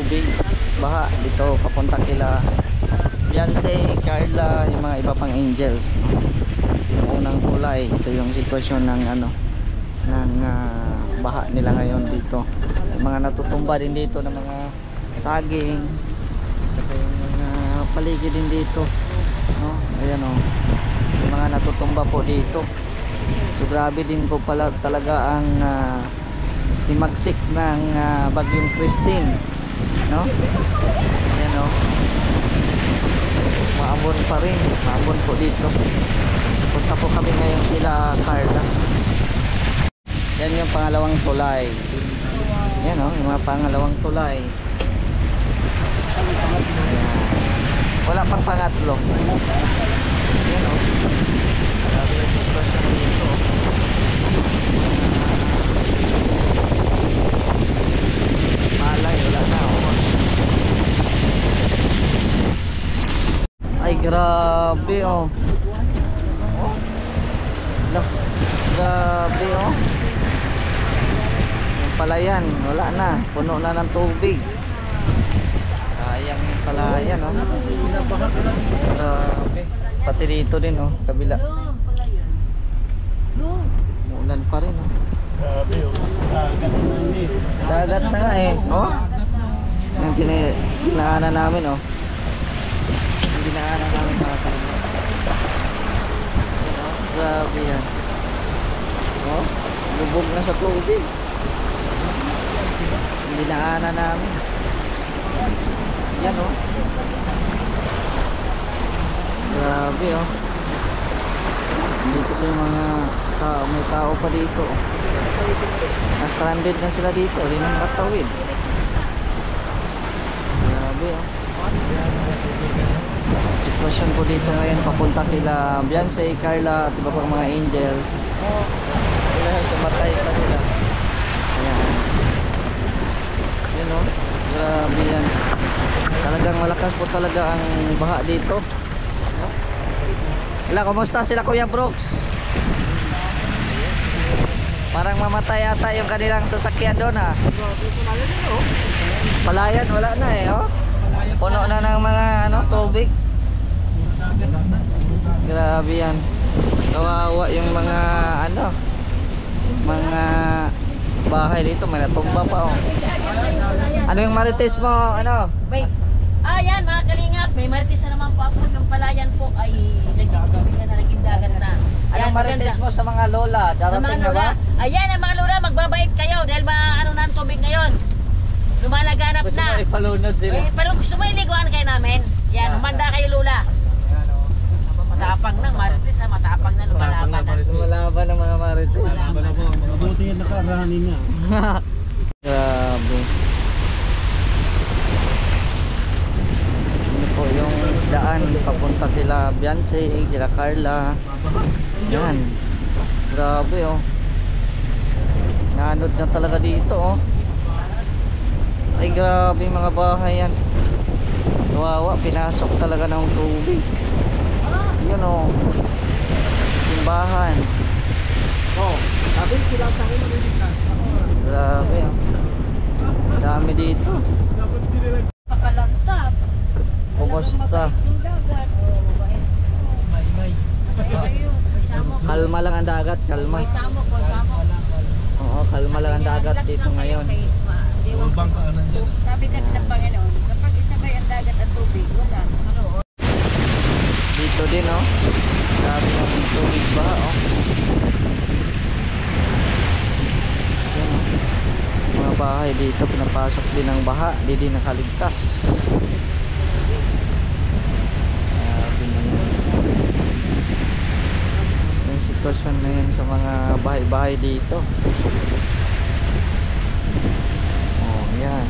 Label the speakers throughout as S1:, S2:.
S1: tubig, baha dito papunta kila Beyonce, Carla, yung mga iba pang angels. Yung unang kulay, ito yung sitwasyon ng ano, ng baha nila ngayon dito. Yung mga natutumba din dito ng mga saging, saka yung mga paligid din dito, no? Ayan o, yung mga natutumba po dito. So grabe din po pala talaga ang himagsik ng bagyong Christine, no? Ayan o, maambon pa rin, maambon po dito. Punta po kami ngayon sila Carla. Yan yung pangalawang tulay. Yan o, yung mga pangalawang tulay. Ayan. Wala pang pangatlo. Yan o, grabe yung sitwasyon dito. Malay, wala na o. Ay grabe oh. Oh. Grabe oh. Yung palayan, wala na, puno na ng tubig. Sayang yung palayan oh. Grabe. Pati dito din oh, kabila. Umulan pa rin oh.
S2: Grabe oh.
S1: Dagat na nga eh. Oh. Yung tinaanan namin oh. Dinaanan namin mga kalima. Yan o, grabe yan. O, lubog na sa tubig. Dinaanan namin. Yan o. Grabe o. Dito po yung mga tao, may tao pa dito. Na-stranded na sila dito, rin ang matawid. Grabe o. Sitwasyon po dito ngayon papunta kila Beyonce, Carla at iba pang mga angels. Sila sumatay pa sila. Ayan. Yun o, grabe yan. Talagang malakas po talaga ang baha dito. Wala, kumusta sila Kuya Brooks? Parang mamatay yata yung kanilang sasakyan doon ha. Palayan, wala na eh oh. Puno na ng mga ano, tubig. Grabe yan. Kawawa yung mga ano, mga bahay dito, may natumba pa oh. Ano yung marites mo, ano?
S3: Wait. Yan mga kalingap, may marites na naman po ako. Yung palayan po ay naging dagat na.
S1: Anong marites mo sa mga lola?
S3: Sa mga lola. Ayan ang mga lola, magbabait kayo dahil ano na ang tubig ngayon. Lumalaganap
S1: gusto
S3: na.
S1: mo ipalunod sila?
S3: Pero gusto mo iliguan kayo namin. Yan, humanda kayo lola. Matapang na, marites ha, matapang na lumalaban na.
S1: Lumalaban ng mga marites.
S2: Mabuti yung nakarahanin niya.
S1: Grabe. Ano po yung daan papunta kila Beyonce, kila Carla. Yan. Grabe oh. Nanod na talaga dito oh. Ay grabe mga bahay yan. Kawawa, pinasok talaga ng tubig. Yun o, simbahan. Oh, sabi sila sa akin na. Grabe o. Dami dito.
S3: Pakalantap.
S1: Kumusta? Kalma lang ang dagat, kalma. Oo, kalma lang ang dagat dito ngayon.
S3: Sabi kasi ng Panginoon, kapag isabay ang dagat at tubig, wala.
S1: Dito din oh. Grabe ng tubig ba oh. Yan, oh. Mga bahay dito pinapasok din ng baha, di din nakaligtas. Grabe naman. Yung sitwasyon na yan sa mga bahay-bahay dito. Oh, yan.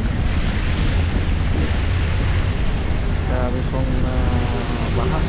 S1: Grabe pong baha.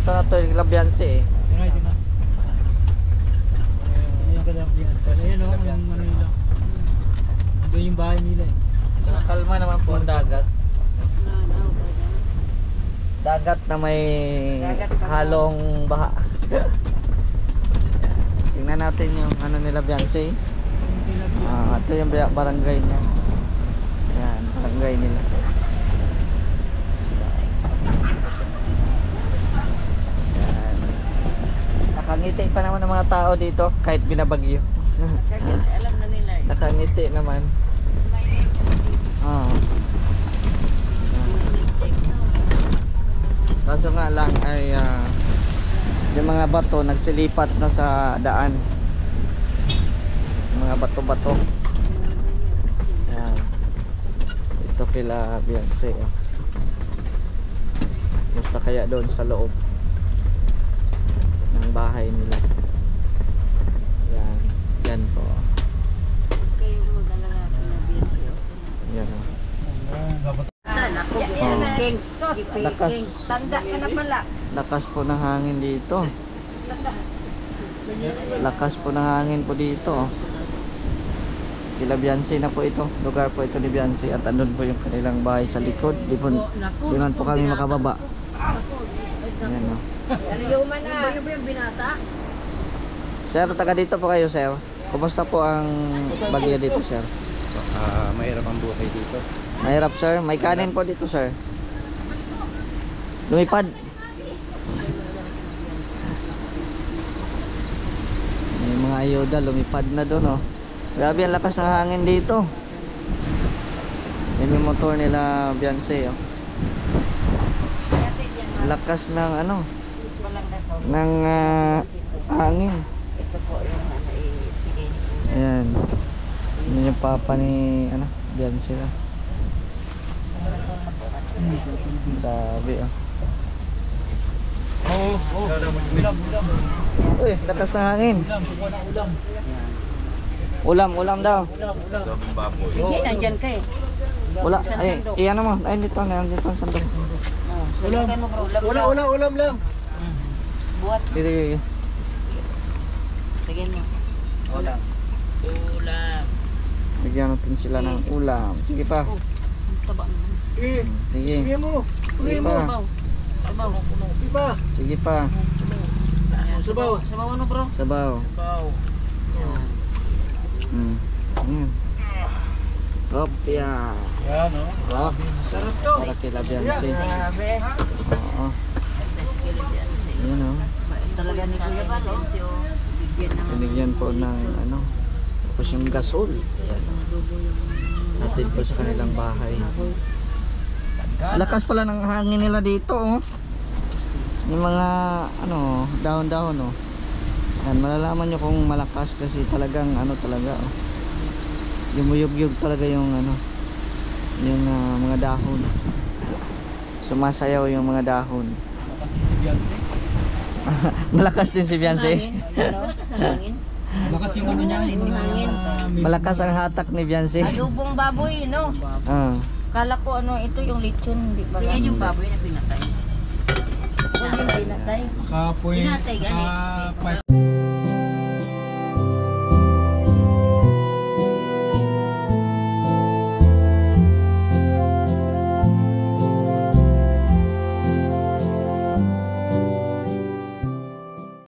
S1: Ito na to yung Labianse eh.
S2: Right, yun na. Ayan ka lang yan. Ayan o, yung ano nila. Doon yung bahay nila eh.
S1: Kalma naman po ang dagat. Dagat na may halong baha. Tingnan natin yung ano nila Beyonce. Ito yung barangay niya. Yan, barangay nila. Yan. Nakangiti pa naman ng mga tao dito kahit binabagyo.
S3: Alam na nila eh.
S1: Nakangiti naman. Oo. Kaso nga lang ay yung mga bato nagsilipat na sa daan. Mga bato-bato. Ayan. Ito kila Beyonce. Oh. Gusto kaya doon sa loob ng bahay nila. Yan. Yan po.
S3: Kayo mo talaga na Beyonce.
S1: Yan oh.
S3: King,
S1: Lakas.
S3: tanda ka na pala.
S1: Lakas po ng hangin dito. Lakas po ng hangin po dito. Kila Beyonce na po ito. Lugar po ito ni Beyonce. At andun po yung kanilang bahay sa likod. Di man po kami makababa. Ayan o.
S3: Yuman na. Ba yung binata?
S1: Sir, taga dito po kayo sir. Kumusta po ang bagyo dito sir?
S2: Mahirap ang buhay dito.
S1: Mahirap sir. May kanin po dito sir. Lumipad. May mga ayuda. Lumipad na doon oh. Grabe ang lakas ng hangin dito. Yan yung motor nila Beyonce oh. Lakas ng ano ng hangin.
S3: Ito po yung ano ibigay ni Kuya.
S1: Ayan. Yan yung papa ni ano Beyonce oh. Grabe oh.
S2: Ulam.
S1: Uy, lakas ng hangin. Ulam daw.
S3: Hindi, nandyan ka eh.
S1: Wala. Ay, iyan mo. Ay, dito na. Dito ang sandok.
S3: Sulukan mo bro.
S2: Ulam lang.
S3: Buhat.
S1: Sige.
S3: Tingin mo. Ulam.
S1: Bigyan natin sila ng ulam. Sige pa.
S3: Ang taba naman.
S1: Sige. Sige pa.
S3: Sabaw. Sabaw.
S1: Sige pa.
S3: Sabaw. Sabaw ano bro?
S1: Sabaw. Ayan. Hop, yan.
S2: Yan o.
S1: Hop. Sarap to. Para kila Beyonce.
S3: Grabe.
S1: Oo.
S3: Sige Beyonce.
S1: Ayan o.
S3: Talaga ni Kuya Beyonce o. Bigyan ng
S1: Binigyan po ng ano. Tapos yung gasol. Ayan. Hatid po sa kanilang bahay. Lakas pala ng hangin nila dito oh. Yung mga ano, dahon-dahon oh. Yan, malalaman nyo kung malakas kasi talagang ano talaga oh. Yumuyog-yug talaga yung ano, yung mga dahon. Sumasayaw yung mga dahon. Malakas din si Beyonce.
S3: Malakas ang hangin.
S2: Malakas yung ano niya.
S3: Yung hangin.
S1: Malakas ang hatak ni Beyonce.
S3: Adobong baboy, no?
S1: Ah.
S3: Kala ko ano, ito yung lechon, di ba? Yan yung baboy na pinatay. Huwag yung pinatay.
S2: Kapoy.
S3: Pinatay, ganit.